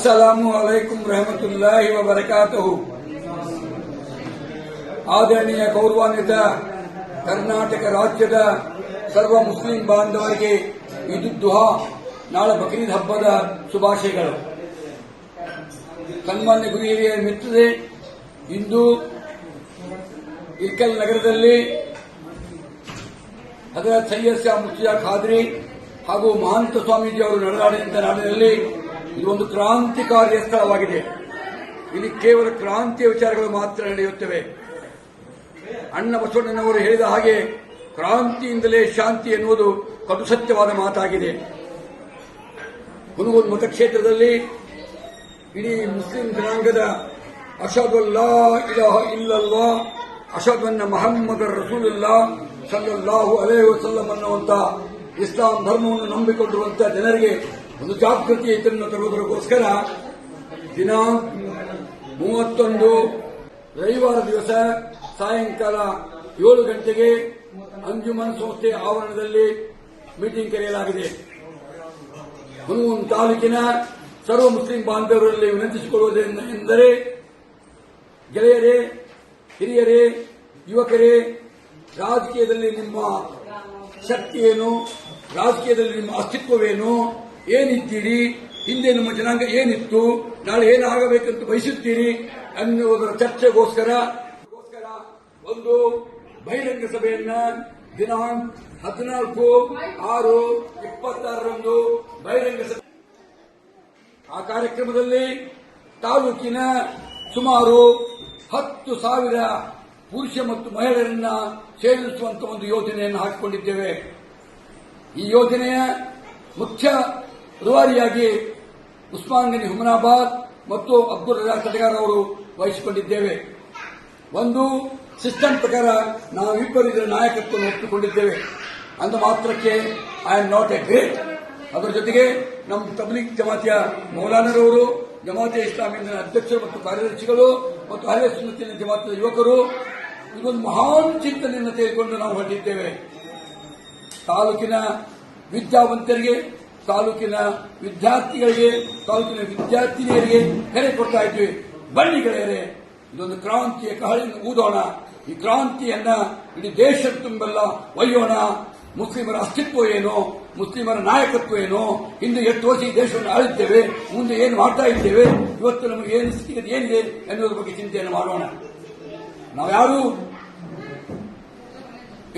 ಅಸ್ಸಲಾಮು ಅಲೈಕುಂ ರಹಮತುಲ್ಲಾಹಿ ವ ಬರಕಾತುಹು. ಆದರಣೀಯ ಗೌರವಾನ್ವಿತ ಕರ್ನಾಟಕ ರಾಜ್ಯದ ಸರ್ವ ಮುಸ್ಲಿಂ ಬಾಂಧವರಿಗೆ ಈದುದ್ದುಹಾ ನಾಳೆ ಬಕ್ರೀದ್ ಹಬ್ಬದ ಶುಭಾಶಯಗಳು. ಸನ್ಮಾನ್ಯ ಗುರು ಹಿರಿಯ ಮಿತ್ರರೇ, ಇಂದು ಇಲ್ಕಲ್ ನಗರದಲ್ಲಿ ಹಜರತ್ ಸೈಯದ್ ಶಾ ಮುರ್ತಿಜಾ ಖಾದ್ರಿ ಹಾಗೂ ಮಹಾಂತ ಸ್ವಾಮೀಜಿ ಅವರು ನಡೆದಾಡಿದಂಥ ನಾಡಿನಲ್ಲಿ ಇದು ಒಂದು ಕ್ರಾಂತಿಕಾರಿಯ ಸ್ಥಳವಾಗಿದೆ. ಇಲ್ಲಿ ಕೇವಲ ಕ್ರಾಂತಿಯ ವಿಚಾರಗಳು ಮಾತ್ರ ನಡೆಯುತ್ತವೆ. ಅಣ್ಣ ಬಸವಣ್ಣನವರು ಹೇಳಿದ ಹಾಗೆ ಕ್ರಾಂತಿಯಿಂದಲೇ ಶಾಂತಿ ಎನ್ನುವುದು ಕಟು ಸತ್ಯವಾದ ಮಾತಾಗಿದೆ. ಹುನಗುಂದ್ ಮತಕ್ಷೇತ್ರದಲ್ಲಿ ಇಡೀ ಮುಸ್ಲಿಂ ಜನಾಂಗದ ಅಷಹದು ಅಲ್ಲಾ ಇಲಾಹ ಇಲ್ಲಲ್ಲಾಹ್ ಅಷಹದು ಅನ್ನ ಮುಹಮ್ಮದರ್ ರಸೂಲುಲ್ಲಾಹ್ ಸಲ್ಲಲ್ಲಾಹು ಅಲೈಹಿ ವಸಲ್ಲಂ ಅನ್ನುವಂತ ಇಸ್ಲಾಂ ಧರ್ಮವನ್ನು ನಂಬಿಕೊಂಡಿರುವಂತಹ ಜನರಿಗೆ ಒಂದು ಜಾಗೃತಿಯನ್ನು ತರುವುದಕ್ಕೋಸ್ಕರ ದಿನಾಂಕ 31 ರವಿವಾರ ದಿವಸ ಸಾಯಂಕಾಲ 7 ಗಂಟೆಗೆ ಅಂಜುಮನ್ ಸಂಸ್ಥೆ ಆವರಣದಲ್ಲಿ ಮೀಟಿಂಗ್ ಕರೆಯಲಾಗಿದೆ. ಹುನಗುಂದ್ ತಾಲೂಕಿನ ಸರ್ವ ಮುಸ್ಲಿಂ ಬಾಂಧವರಲ್ಲಿ ವಿನಂತಿಸಿಕೊಳ್ಳುವುದೆಂದರೆ, ಗೆಳೆಯರೇ, ಹಿರಿಯರೇ, ಯುವಕರೇ, ರಾಜಕೀಯದಲ್ಲಿ ನಿಮ್ಮ ಶಕ್ತಿ ಏನು, ರಾಜಕೀಯದಲ್ಲಿ ನಿಮ್ಮ ಅಸ್ತಿತ್ವವೇನು, ಏನಿದ್ದೀರಿ, ಹಿಂದೆ ನಮ್ಮ ಜನಾಂಗ ಏನಿತ್ತು, ನಾಳೆ ಏನಾಗಬೇಕಂತ ಬಯಸುತ್ತೀರಿ ಅನ್ನುವುದರ ಚರ್ಚೆಗೋಸ್ಕರ ಒಂದು ಬಹಿರಂಗ ಸಭೆಯನ್ನ ದಿನಾಂಕ 14/6/26 ಬಹಿರಂಗ ಸಭೆ. ಆ ಕಾರ್ಯಕ್ರಮದಲ್ಲಿ ತಾಲೂಕಿನ ಸುಮಾರು 10,000 ಪುರುಷ ಮತ್ತು ಮಹಿಳೆಯರನ್ನ ಸೇರಿಸುವಂತಹ ಒಂದು ಯೋಜನೆಯನ್ನು ಹಾಕಿಕೊಂಡಿದ್ದೇವೆ. ಈ ಯೋಜನೆಯ ಮುಖ್ಯ ರೂವಾರಿಯಾಗಿ ಉಸ್ಮಾನ್ ಗನಿ ಹುಮನಾಬಾದ್ ಮತ್ತು ಅಬ್ದುಲ್ ರಜಾಕ್ ತಟಗಾರ್ ಅವರು ವಹಿಸಿಕೊಂಡಿದ್ದೇವೆ. ಒಂದು ಸಿಸ್ಟಮ್ ಪ್ರಕಾರ ನಾವಿಬ್ಬರು ಇದರ ನಾಯಕತ್ವವನ್ನು ಒಪ್ಪಿಕೊಂಡಿದ್ದೇವೆ. ಅಂದ ಮಾತ್ರಕ್ಕೆ I am not A great. ಅದರ ಜೊತೆಗೆ ನಮ್ಮ ತಬ್ಲೀಗ್ ಜಮಾತಿಯ ಮೌಲಾನರವರು, ಜಮಾತೆ ಇಸ್ಲಾಮಿನ ಅಧ್ಯಕ್ಷರು ಮತ್ತು ಕಾರ್ಯದರ್ಶಿಗಳು ಮತ್ತು ಅಹ್ಲೆ ಸುನ್ನತಿನ ಜಮಾತಿಯ ಯುವಕರು ಇದೊಂದು ಮಹಾನ್ ಚಿಂತನೆಯನ್ನು ತೆಗೆದುಕೊಂಡು ನಾವು ಹೊರಟಿದ್ದೇವೆ. ತಾಲೂಕಿನ ವಿದ್ಯಾವಂತರಿಗೆ, ತಾಲೂಕಿನ ವಿದ್ಯಾರ್ಥಿಗಳಿಗೆ, ತಾಲೂಕಿನ ವಿದ್ಯಾರ್ಥಿನಿಯರಿಗೆ ಕರೆ ಕೊಡ್ತಾ ಇದ್ವಿ. ಬನ್ನಿ ಗೆಳೆಯರೆ, ಇದೊಂದು ಕ್ರಾಂತಿಯ ಕಹಳೆಯನ್ನು ಊದೋಣ. ಈ ಕ್ರಾಂತಿಯನ್ನ ಇಡೀ ದೇಶದ ತುಂಬೆಲ್ಲ ಒಯ್ಯೋಣ. ಮುಸ್ಲಿಮರ ಅಸ್ತಿತ್ವ ಏನು, ಮುಸ್ಲಿಮರ ನಾಯಕತ್ವ ಏನು, ಹಿಂದೆ ಎಷ್ಟು ವರ್ಷ ಈ ದೇಶವನ್ನು ಆಳಿದ್ದೇವೆ, ಮುಂದೆ ಏನು ಮಾಡ್ತಾ ಇದ್ದೇವೆ, ಇವತ್ತು ನಮಗೆ ಏನು ಸ್ಥಿತಿಗತಿ ಏನಿದೆ ಎನ್ನುವುದರ ಬಗ್ಗೆ ಚಿಂತೆಯನ್ನು ಮಾಡೋಣ. ನಾವ್ಯಾರೂ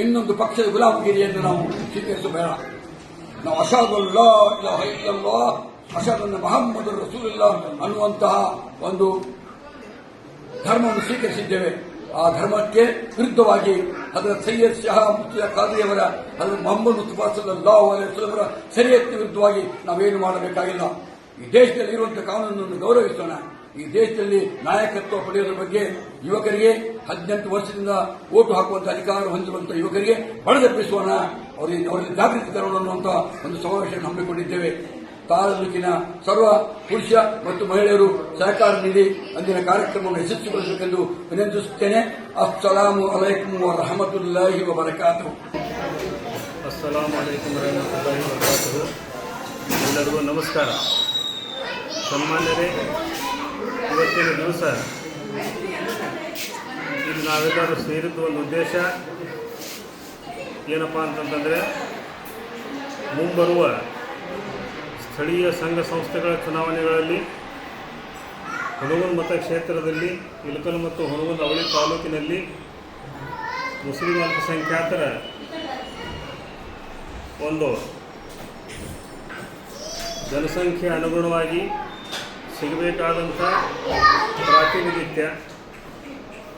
ಇನ್ನೊಂದು ಪಕ್ಷದ ಗುಲಾಮಗಿರಿಯನ್ನು ನಾವು ಸ್ವೀಕರಿಸಬೇಡ. ನಾವು ಅಷಹದು ಅಲ್ಲಾ ಇಲಾಹ ಇಲ್ಲಲ್ಲಾಹ್ ಅಷಹದು ಅನ್ನ ಮುಹಮ್ಮದರ್ ರಸೂಲುಲ್ಲಾಹ್ ಅನ್ನುವಂತಹ ಒಂದು ಧರ್ಮವನ್ನು ಸ್ವೀಕರಿಸಿದ್ದೇವೆ. ಆ ಧರ್ಮಕ್ಕೆ ವಿರುದ್ಧವಾಗಿ ಹಜರತ್ ಸೈಯದ್ ಶಾ ಮುರ್ತಿಜಾ ಖಾದ್ರಿಯವರ, ಹಜರತ್ ಮೊಹಮ್ಮದ್ ಮುಸ್ತಫಾ ಸಲ್ಲಲ್ಲಾಹು ಅಲೈಹಿ ವಸಲ್ಲಂ ಅವರ ಶರೀಅತ್ನ ವಿರುದ್ಧವಾಗಿ ನಾವೇನು ಮಾಡಬೇಕಾಗಿಲ್ಲ. ಈ ದೇಶದಲ್ಲಿ ಇರುವಂತಹ ಕಾನೂನನ್ನು ಗೌರವಿಸೋಣ. ಈ ದೇಶದಲ್ಲಿ ನಾಯಕತ್ವ ಪಡೆಯುವುದರ ಬಗ್ಗೆ ಯುವಕರಿಗೆ 18 ವರ್ಷದಿಂದ ಓಟು ಹಾಕುವಂತಹ ಅಧಿಕಾರ ಹೊಂದಿರುವಂತಹ ಯುವಕರಿಗೆ ಬಡದೆಬ್ಬಿಸೋಣ. ಅವರಲ್ಲಿ ಜಾಗೃತಿ ತರೋಣ ಅನ್ನುವಂತಹ ಒಂದು ಸಮಾವೇಶವನ್ನು ಹಮ್ಮಿಕೊಂಡಿದ್ದೇವೆ. ತಾಲೂಕಿನ ಸರ್ವ ಪುರುಷ ಮತ್ತು ಮಹಿಳೆಯರು ಸಹಕಾರ ನೀಡಿ ಅಂದಿನ ಕಾರ್ಯಕ್ರಮವನ್ನು ಯಶಸ್ವಿಗೊಳಿಸಬೇಕೆಂದು ವಿನಂತಿಸುತ್ತೇನೆ. ಅಸ್ಸಲಾಮು ಅಲೈಕುಂ ವ ರಹಮತುಲ್ಲಾಹಿ ವ ಬರಕಾತುಹು. ಅಸ್ಸಲಾಮು ಅಲೈಕುಂ ವರಹಮತುಲ್ಲಾಹಿ ವ ಬರಕಾತುಹು. ಎಲ್ಲರಿಗೂ ನಮಸ್ಕಾರ. ಸನ್ಮಾನ್ಯರೇ, ಇವತ್ತಿನ ದಿವಸ ಇಲ್ಲಿ ನಾವೆಲ್ಲರೂ ಸೇರಿದ್ದು ಒಂದು ಉದ್ದೇಶ ಏನಪ್ಪ ಅಂತಂತಂದರೆ, ಮುಂಬರುವ ಸ್ಥಳೀಯ ಸಂಘ ಸಂಸ್ಥೆಗಳ ಚುನಾವಣೆಗಳಲ್ಲಿ ಹುನಗುಂದ್ ಮತಕ್ಷೇತ್ರದಲ್ಲಿ ಇಳಕಲ್ ಮತ್ತು ಹುನಗುಂದ್ ಅವಳಿ ತಾಲೂಕಿನಲ್ಲಿ ಮುಸ್ಲಿಂ ಅಲ್ಪಸಂಖ್ಯಾತರ ಒಂದು ಜನಸಂಖ್ಯೆ ಅನುಗುಣವಾಗಿ ಸಿಗಬೇಕಾದಂಥ ಪ್ರಾತಿನಿಧಿತ್ಯ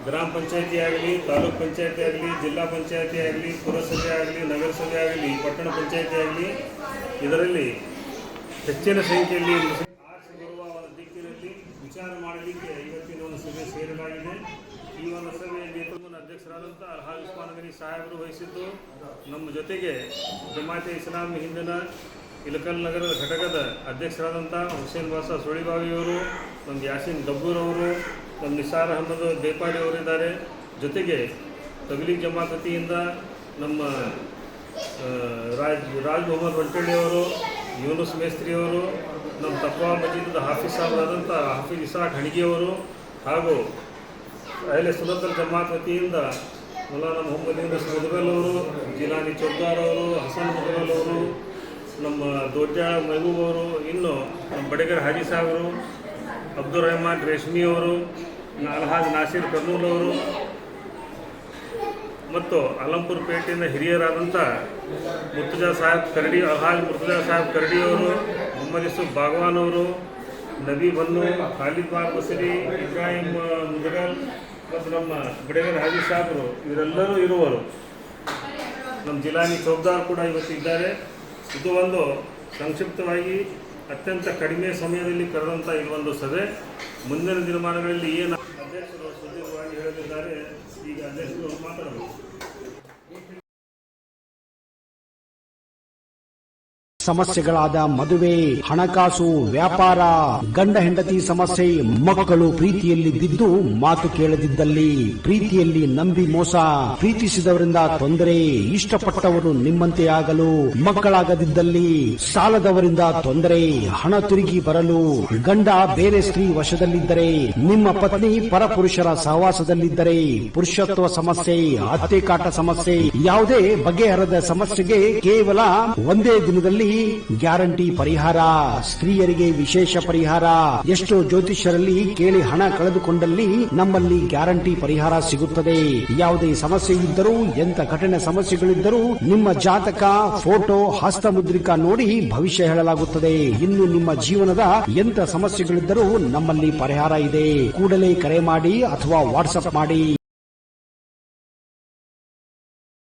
ಗ್ರಾಮ ಪಂಚಾಯತಿ ಆಗಲಿ, ತಾಲೂಕ್ ಪಂಚಾಯತಿ ಆಗಲಿ, ಜಿಲ್ಲಾ ಪಂಚಾಯತಿ ಆಗಲಿ, ಪುರಸಭೆ ಆಗಲಿ, ನಗರಸಭೆ ಆಗಲಿ, ಪಟ್ಟಣ ಪಂಚಾಯತಿ ಆಗಲಿ, ಇದರಲ್ಲಿ ಹೆಚ್ಚಿನ ಸಂಖ್ಯೆಯಲ್ಲಿ ಆರಿಸಿಬರುವ ಒಂದು ದಿಕ್ಕಿನಲ್ಲಿ ವಿಚಾರ ಮಾಡಲಿಕ್ಕೆ ಇವತ್ತಿನ ಒಂದು ಸಭೆ ಸೇರಲಾಗಿದೆ. ಈ ಒಂದು ಸಭೆಯಲ್ಲಿ ಅಧ್ಯಕ್ಷರಾದಂಥ ಅಲ್ಹಾಜ್ ಉಸ್ಮಾನ್ ಗನಿ ಸಾಹೇಬರು ವಹಿಸಿದ್ದು, ನಮ್ಮ ಜೊತೆಗೆ ಜಮಾತೆ ಇಸ್ಲಾಮಿ ಹಿಂದಿನ ಇಳಕಲ್ ನಗರದ ಘಟಕದ ಅಧ್ಯಕ್ಷರಾದಂಥ ಹುಸೇನ್ ಬಾಸ ಸುಳಿಬಾವಿಯವರು, ನಮ್ಮ ಯಾಸೀನ್ ಗಬ್ಬೂರ್ ಅವರು, ನಮ್ಮ ನಿಸಾರ್ ಅಹಮದ್ ದೇಪಾಡಿ ಅವರಿದ್ದಾರೆ. ಜೊತೆಗೆ ತಬ್ಲೀಗ್ ಜಮಾತ್ ವತಿಯಿಂದ ನಮ್ಮ ರಾಜ್ ಮೊಹಮ್ಮದ್ ಹೊಂಟಳ್ಳಿಯವರು, ಯೂನುಸ್ ಮೇಸ್ತ್ರಿಯವರು, ನಮ್ಮ ತಕ್ವಾ ಮಜೀದ್ ಹಾಫೀಸ್ ಸಾಹೇಬರಾದಂಥ ಹಾಫೀಜ್ ಇಸಾಕ್ ಹಣಿಗೆಯವರು ಹಾಗೂ ಅಹ್ಲೆ ಸುನ್ನತಲ್ ಜಮಾತ್ ವತಿಯಿಂದ ಮೌಲಾನಾ ಮೊಹಮ್ಮದ್ ಯೂನುಸ್ ಮುದಗಲ್ ಅವರು, ಜಿಲಾನಿ ಚೌದಾರ್ ಅವರು, ಹಸನ್ ಮುದಗಲ್ ಅವರು, ನಮ್ಮ ದೊಡ್ಡಾಳ ಮೆಹಬೂಬ್ ಅವರು, ಇನ್ನು ನಮ್ಮ ಬಡಗರ್ ಹಾಜಿ ಸಾಹೇಬರು, ಅಬ್ದುಲ್ ರೆಹಮಾನ್ ರೇಷ್ಮಿ ಅವರು, ಅಲ್ಹಾಜ್ ನಾಸೀರ್ ಕರ್ನೂಲ್ ಅವರು ಮತ್ತು ಅಲಂಪುರ್ ಪೇಟೆಯಿಂದ ಹಿರಿಯರಾದಂಥ ಮುರ್ತುಜಾ ಸಾಹೇಬ್ ಕರಡಿ, ಅಲ್ಹಾಜ್ ಮುರ್ತುಜಾ ಸಾಹೇಬ್ ಕರಡಿ ಅವರು, ಮೊಹಮ್ಮದ್ ಯೂಸುಫ್ ಬಾಗ್ವಾನ್ ಅವರು, ನಬಿ ಬನ್ನು, ಖಾಲಿದ್ ಬಾರ್ ಬಸರಿ, ಇಬ್ರಾಹಿಂ ಮುದಗಲ್ ಮತ್ತು ನಮ್ಮ ಬಡಗರ್ ಹಾಜಿ ಸಾಹೇಬರು ಇವರೆಲ್ಲರೂ ಇರುವರು. ನಮ್ಮ ಜಿಲಾನಿ ಚೌಕ್ದಾರ್ ಕೂಡ ಇವತ್ತಿದ್ದಾರೆ. ಇದು ಒಂದು ಸಂಕ್ಷಿಪ್ತವಾಗಿ ಅತ್ಯಂತ ಕಡಿಮೆ ಸಮಯದಲ್ಲಿ ಕರೆದಂಥ ಇದೊಂದು ಸಭೆ. ಮುಂದಿನ ದಿನಮಾನಗಳಲ್ಲಿ ಏನು ಅಧ್ಯಕ್ಷರು ಸುದೀರ್ಘವಾಗಿ ಹೇಳಲಿದ್ದಾರೆ. ಈಗ ಅಧ್ಯಕ್ಷರು ಮಾತಾಡಬೇಕು. ಸಮಸ್ಯೆಗಳಾದ ಮದುವೆ, ಹಣಕಾಸು, ವ್ಯಾಪಾರ, ಗಂಡ ಹೆಂಡತಿ ಸಮಸ್ಯೆ, ಮಕ್ಕಳು ಪ್ರೀತಿಯಲ್ಲಿ ಬಿದ್ದು ಮಾತು ಕೇಳದಿದ್ದಲ್ಲಿ, ಪ್ರೀತಿಯಲ್ಲಿ ನಂಬಿ ಮೋಸ, ಪ್ರೀತಿಸಿದವರಿಂದ ತೊಂದರೆ, ಇಷ್ಟಪಟ್ಟವರು ನಿಮ್ಮಂತೆ ಆಗಲು ಮಕ್ಕಳಾಗದಿದ್ದಲ್ಲಿ, ಸಾಲದವರಿಂದ ತೊಂದರೆ, ಹಣ ತಿರುಗಿ ಬರಲು, ಗಂಡ ಬೇರೆ ಸ್ತ್ರೀ ವಶದಲ್ಲಿದ್ದರೆ, ನಿಮ್ಮ ಪತ್ನಿ ಪರಪುರುಷರ ಸಹವಾಸದಲ್ಲಿದ್ದರೆ, ಪುರುಷತ್ವ ಸಮಸ್ಯೆ, ಅತ್ತೆ ಕಾಟ ಸಮಸ್ಯೆ, ಯಾವುದೇ ಬಗೆಹರದ ಸಮಸ್ಯೆಗೆ ಕೇವಲ ಒಂದೇ ದಿನದಲ್ಲಿ ಗ್ಯಾರಂಟಿ ಪರಿಹಾರ. ಸ್ತ್ರೀಯರಿಗೆ ವಿಶೇಷ ಪರಿಹಾರ. ಎಷ್ಟೋ ಜ್ಯೋತಿಷ್ಯರಲ್ಲಿ ಕೇಳಿ ಹಣ ಕಳೆದುಕೊಂಡಲ್ಲಿ ನಮ್ಮಲ್ಲಿ ಗ್ಯಾರಂಟಿ ಪರಿಹಾರ ಸಿಗುತ್ತದೆ. ಯಾವುದೇ ಸಮಸ್ಯೆ ಇದ್ದರೂ, ಎಂತ ಕಠಿಣ ಸಮಸ್ಯೆಗಳಿದ್ದರೂ ನಿಮ್ಮ ಜಾತಕ, ಫೋಟೋ, ಹಸ್ತಮುದ್ರಿಕಾ ನೋಡಿ ಭವಿಷ್ಯ ಹೇಳಲಾಗುತ್ತದೆ. ಇನ್ನು ನಿಮ್ಮ ಜೀವನದ ಎಂತ ಸಮಸ್ಯೆಗಳಿದ್ದರೂ ನಮ್ಮಲ್ಲಿ ಪರಿಹಾರ ಇದೆ. ಕೂಡಲೇ ಕರೆ ಮಾಡಿ ಅಥವಾ ವಾಟ್ಸ್ಆಪ್ ಮಾಡಿ.